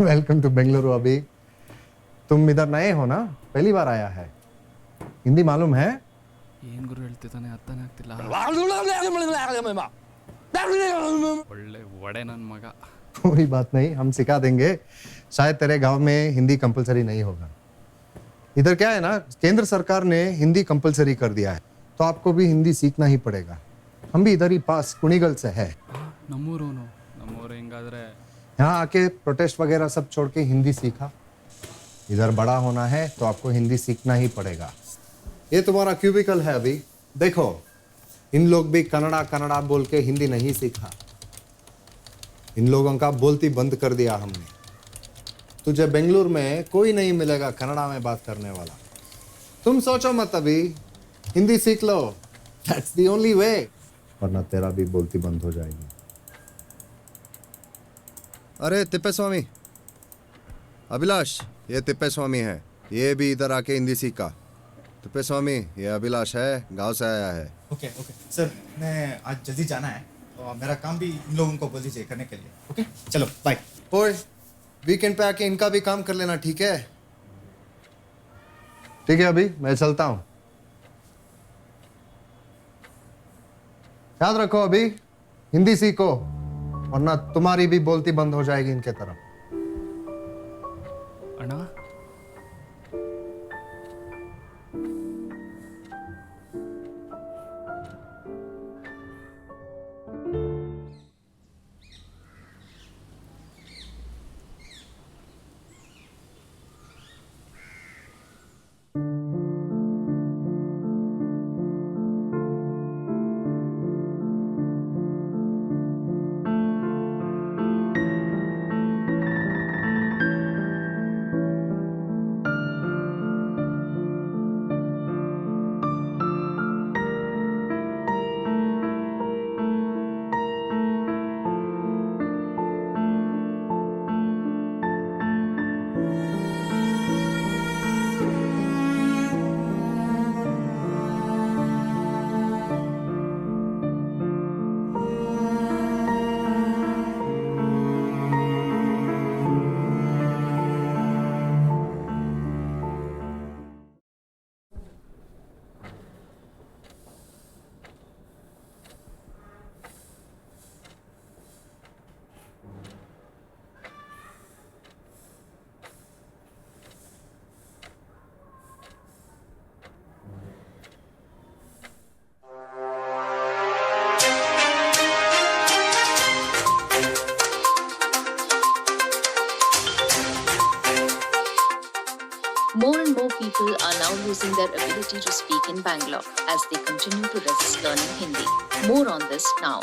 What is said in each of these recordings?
Welcome to Bengaluru अभी। तुम इधर नए हो ना, पहली बार आया है। हिंदी मालूम है? ಏನು ಗುರು ಹೇಳ್ತಿದ್ದಾನೆ ಅರ್ಥನೇ ಆಗ್ತಿಲ್ಲ. ಒಳ್ಳೆ ಒಡೆ ನನ್ನ ಮಗ. कोई बात नहीं, हम सिखा देंगे। शायद तेरे गांव में हिंदी कंपलसरी नहीं होगा। इधर क्या है ना, केंद्र सरकार ने हिंदी कंपलसरी कर दिया है, तो आपको भी हिंदी सीखना ही पड़ेगा। हम भी इधर ही पास कुणीगल से है। ನಮ್ಮೂರು ಹೆಂಗಾದ್ರೆ यहाँ आके प्रोटेस्ट वगैरह सब छोड़ के हिंदी सीखा। इधर बड़ा होना है तो आपको हिंदी सीखना ही पड़ेगा। ये तुम्हारा क्यूबिकल है अभी। देखो, इन लोग भी कन्नड़ा कन्नड़ा बोल के हिंदी नहीं सीखा। इन लोगों का बोलती बंद कर दिया हमने। तुझे बेंगलुरु में कोई नहीं मिलेगा कन्नड़ा में बात करने वाला। तुम सोचो मत अभी, हिंदी सीख लो, दैट्स द ओनली वे, वरना तेरा भी बोलती बंद हो जाएगी। अरे तिप्पेस्वामी, अभिलाष, ये तिप्पेस्वामी है, ये भी इधर आके हिंदी सीखा। तिप्पेस्वामी, ये अभिलाष है, गांव से आया है। ओके सर, मैं आज जल्दी जाना है और मेरा काम भी इन लोगों को बोल दीजिए करने के लिए। ओके चलो बाय। ओए, वीकेंड पे आके इनका भी काम कर लेना, ठीक है? ठीक है, अभी मैं चलता हूं। याद रखो अभी, हिंदी सीखो, वरना तुम्हारी भी बोलती बंद हो जाएगी इनके तरफ। ಅಣ್ಣ More and more people are now losing their ability to speak in Bangalore as they continue to resist learning Hindi. More on this now.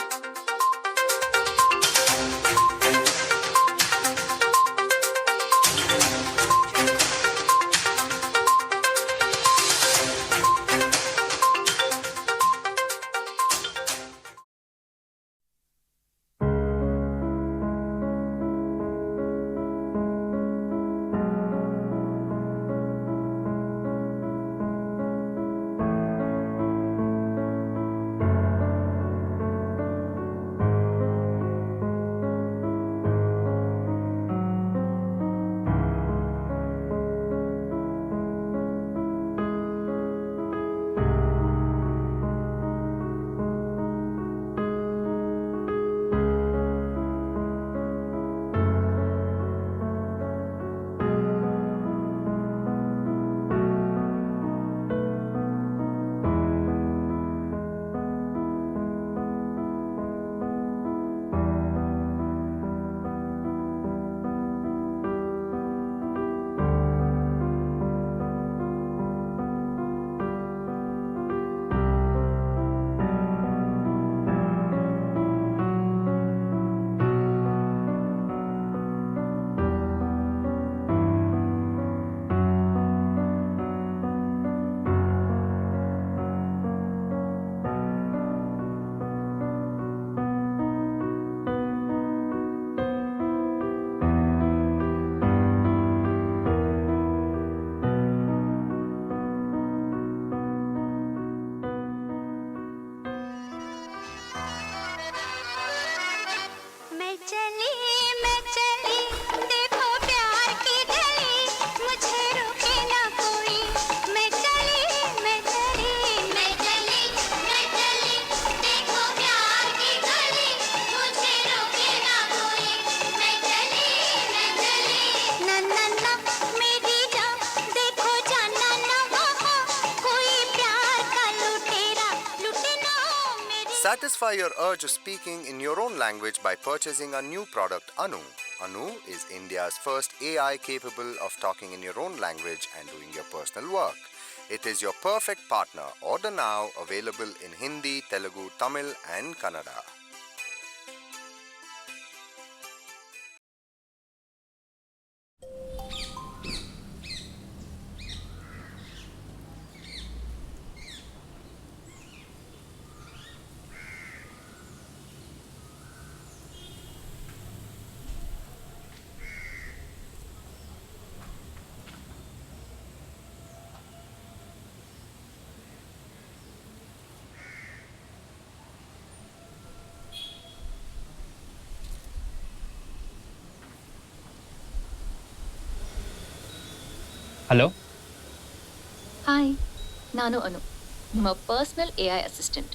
Satisfy your urge of speaking in your own language by purchasing our new product Anu. Anu is India's first AI capable of talking in your own language and doing your personal work. It is your perfect partner. Order now, available in Hindi, Telugu, Tamil and Kannada. Hello, hi, ನಾನು ಅನು, ನಿಮ್ಮ personal AI assistant.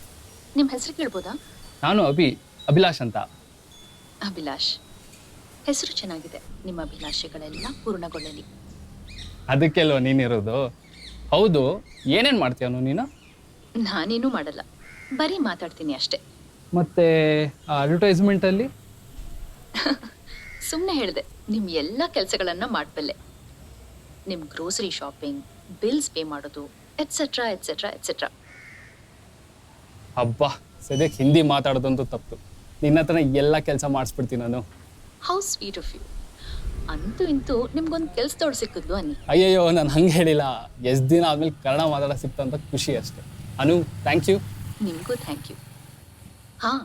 ನಿಮ್ಮ ಹೆಸರು ಕೇಳ್ಬೋದಾ? ನಾನು ಅಭಿಲಾಷ್ ಅಂತ. ಅಭಿಲಾಷ್, ಹೆಸರು ಚೆನ್ನಾಗಿದೆ. ನಿಮ್ಮ ಅಭಿಲಾಷೆಗಳೆಲ್ಲ ಪೂರ್ಣಗೊಳ್ಳಲಿ. ಅದಕ್ಕೆಲ್ವ ನೀನಿರೋದು. ಹೌದು, ಏನೇನು ಮಾಡ್ತೀಯನು ನೀನು? ನಾನೇನೂ ಮಾಡಲ್ಲ, ಬರೀ ಮಾತಾಡ್ತೀನಿ ಅಷ್ಟೇ. ಮತ್ತೆ ಅಡ್ವರ್ಟೈಸ್ಮೆಂಟಲ್ಲಿ ಸುಮ್ಮನೆ ಹೇಳಿದೆ, ನಿಮ್ಮ ಎಲ್ಲ ಕೆಲಸಗಳನ್ನು ಮಾಡಬಲ್ಲೆ. ನಿಮ್ಮ ಗ್ರೋಸರಿ ಶಾಪಿಂಗ್, ಬಿಲ್ಸ್ ಪೇ ಮಾಡೋದು, ಎಟ್ಸೆಟ್ರಾ ಎಟ್ಸೆಟ್ರಾ ಎಟ್ಸೆಟ್ರಾ. ಹಬ್ಬ, ಸದ್ಯಕ್ಕೆ ಹಿಂದಿ ಮಾತಾಡೋದಂತೂ ತಪ್ಪು. ನಿನ್ನ ಹತ್ರ ಎಲ್ಲ ಕೆಲಸ ಮಾಡಿಸ್ಬಿಡ್ತೀನಿ ನಾನು. How sweet of you. ಅಂತೂ ಇಂತೂ ನಿಮ್ಗೊಂದು ಕೆಲಸದವ್ರು ಸಿಕ್ಕಿದ್ಲು ಅನ್ನಿ. ಅಯ್ಯಯ್ಯೋ, ನಾನು ಹಂಗೆ ಹೇಳಿಲ್ಲ. ಎಷ್ಟು ದಿನ ಆದ್ಮೇಲೆ ಕನ್ನಡ ಮಾತಾಡೋ ಸಿಕ್ತಂತ ಖುಷಿ ಅಷ್ಟೇ. ಅನು, ಥ್ಯಾಂಕ್ ಯು. ನಿಮಗೂ ಥ್ಯಾಂಕ್ ಯು. ಹಾಂ,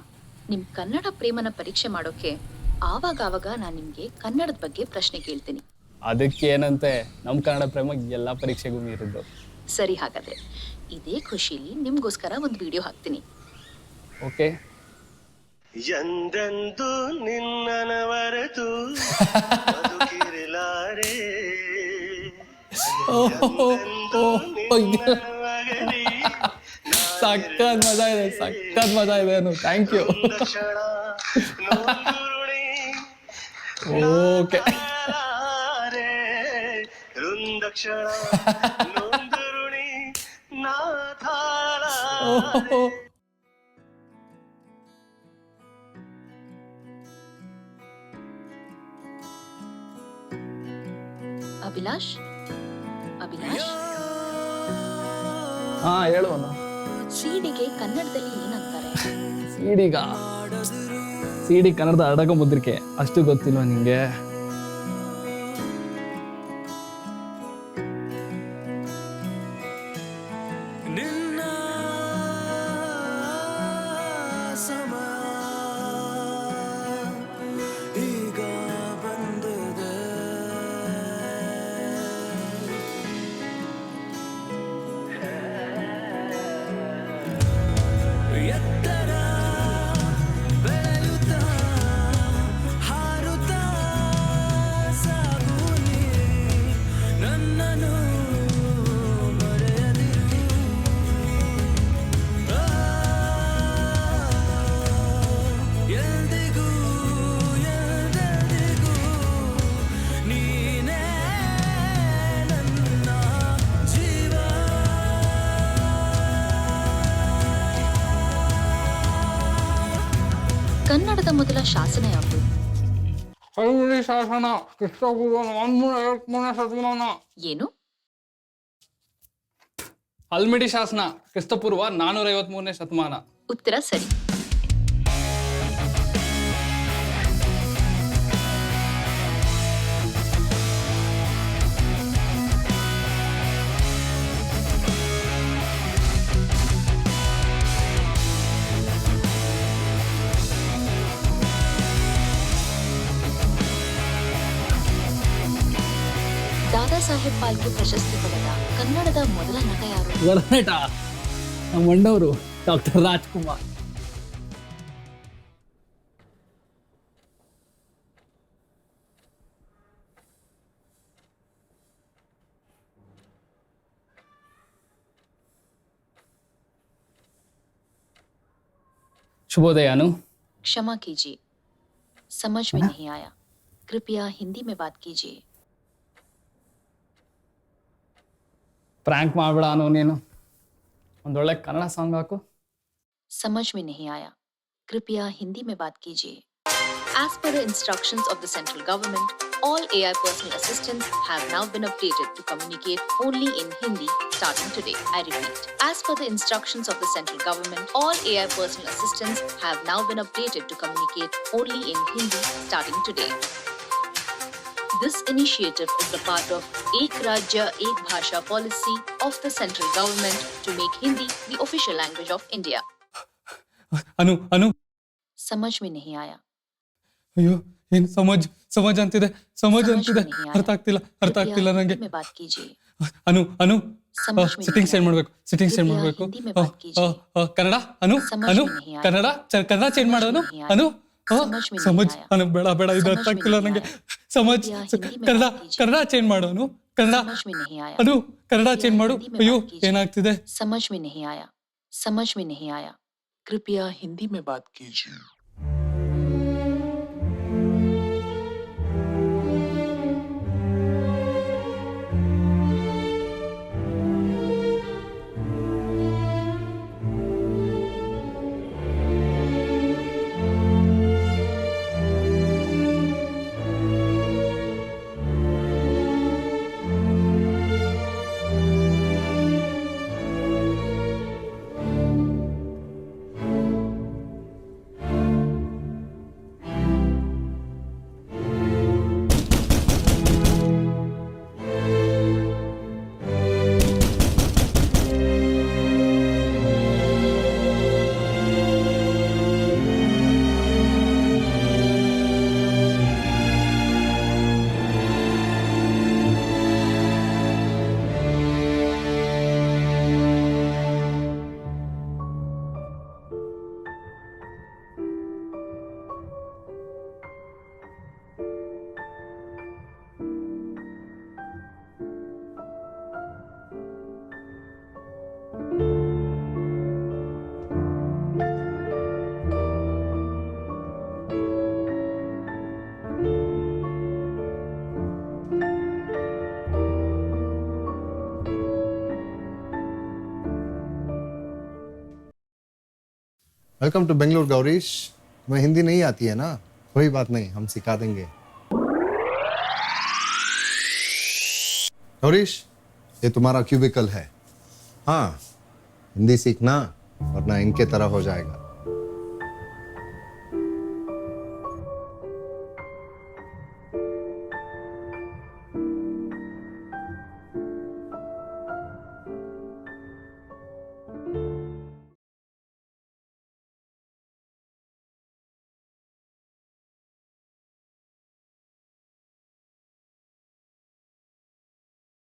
ನಿಮ್ಮ ಕನ್ನಡ ಪ್ರೇಮನ ಪರೀಕ್ಷೆ ಮಾಡೋಕ್ಕೆ ಆವಾಗ ನಾನು ನಿಮಗೆ ಕನ್ನಡದ ಬಗ್ಗೆ ಪ್ರಶ್ನೆ ಕೇಳ್ತೀನಿ. ಅದಕ್ಕೆ ಏನಂತೆ, ನಮ್ಮ ಕನ್ನಡ ಪ್ರೇಮ ಎಲ್ಲ ಪರೀಕ್ಷೆಗೂ ಮೀರಿದ್ದು. ಸರಿ, ಹಾಗಾದರೆ ಇದೇ ಖುಷಿಲಿ ನಿಮಗೋಸ್ಕರ ಒಂದು ವಿಡಿಯೋ ಹಾಕ್ತೀನಿ. ಓಕೆ. ಎಂದೆಂದು ನಿನ್ನನವರೆತು ಬದುಕಿರಲಾರೆ, ಸಕ್ಕತ್ ಮಜಾ ಇದೆ, ಸಕ್ಕತ್ ಮಜಾ ಇದೆ. Thank you. ಓಕೆ. ವೃಂದಕ್ಷಣ ನೊಂದುರುಣಿ ನಾಥಾರ. ಅಭಿಲಾಷ್, ಅಭಿಲಾಷ್, ಹಾ ಹೇಳು. ಸಿಡಿಗೆ ಕನ್ನಡದಲ್ಲಿ ಏನಂತಾರೆ? ಸಿಡಿ ಕನ್ನಡದ ಅಡಗ ಮುದ್ರಿಕೆ, ಅಷ್ಟು ಗೊತ್ತಿಲ್ವ ನಿಂಗೆ? ಕನ್ನಡದ ಮೊದಲ ಶಾಸನ ಯಾವುದು? ಹಲ್ಮಿಡಿ ಶಾಸನ, ಕ್ರಿಸ್ತಪೂರ್ವ 453ನೇ ಶತಮಾನ. ಏನು? ಹಲ್ಮಿಡಿ ಶಾಸನ, ಕ್ರಿಸ್ತಪೂರ್ವ 453ನೇ ಶತಮಾನ. ಉತ್ತರ ಸರಿ. ದಾದಾ ಸಾಹೇಬ್ ಫಾಲ್ಕೆ ಪ್ರಶಸ್ತಿ ಪಡೆದ ಕನ್ನಡದ ಮೊದಲ ನಟ ಯಾರು? ಒಡನಟ ನಮ್ಮ ಅಣ್ಣವರು ಡಾಕ್ಟರ್ ರಾಜ್ಕುಮಾರ್. शुभोदय अनु. क्षमा कीजिए, समझ में नहीं आया, कृपया हिंदी में बात कीजिए. ಪ್ರ್ಯಾಂಕ್ ಮಾಡಬೇಡ ಅನು, ನೀನು ಒಂದೊಳ್ಳೆ ಕನ್ನಡ ಸಾಂಗ್ ಹಾಕು. समझ में नहीं आया, कृपया हिंदी में बात कीजिए. As per the instructions of the central government, all AI personal assistants have now been updated to communicate only in Hindi starting today. I repeat, as per the instructions of the central government, all AI personal assistants have now been updated to communicate only in Hindi starting today. This initiative is the part of Ek Rajya Ek Bhasha policy of the central government to make Hindi the official language of India. ಅನು ಅನು समझ में नहीं आया. ಅಯ್ಯೋ ಏನು ಸಮಜ್ ಅಂತಿದೆ ಸಮಜ್ ಅಂತಿದೆ नहीं आया. ಅರ್ಥ ಆಗ್ತಿಲ್ಲ कृपया ನಂಗೆ हिंदी में बात कीजिए. ಅನು समझ में ಸೆಟ್ಟಿಂಗ್ नहीं ಚೇಂಜ್ आया. ಮಾಡಬೇಕು ಸೆಟ್ಟಿಂಗ್ ಚೇಂಜ್ कृपया ಮಾಡಬೇಕು हिंदी में बात कीजिए. ಕನ್ನಡ ಅನು समझ ಅನು में नहीं आया. ಕನ್ನಡ ಚೇಂಜ್ ಮಾಡು ಅನು समझ में नहीं आया. ಅನು समझ में नहीं ಸಮಜ್ आया. ಅನು ಬೇಡ ಇದು समझ ಅರ್ಥ में ಆಗ್ತಿಲ್ಲ नहीं ನಂಗೆ आया. ಸಮಜ್ कृपया हिंदी में ಕನ್ನಡ बात कीजिए. ಕನ್ನಡ ಚೇಂಜ್ ಮಾಡು ಅನು ಕನ್ನಡ समझ में नहीं आया. ಅನು ಕನ್ನಡ कृपया ಚೇಂಜ್ ಮಾಡು हिंदी में ಅಯ್ಯೋ बात कीजिए. ಏನಾಗ್ತಿದೆ समझ में नहीं आया. समझ में नहीं आया. कृपया हिंदी में बात कीजिए. Welcome to Bangalore Gaurish. तुम्हें हिंदी नहीं आती है ना? कोई बात नहीं, हम सिखा देंगे. गौरीश, ये तुम्हारा क्यूबिकल है. हाँ, हिंदी सीखना वरना इनके तरह हो जाएगा.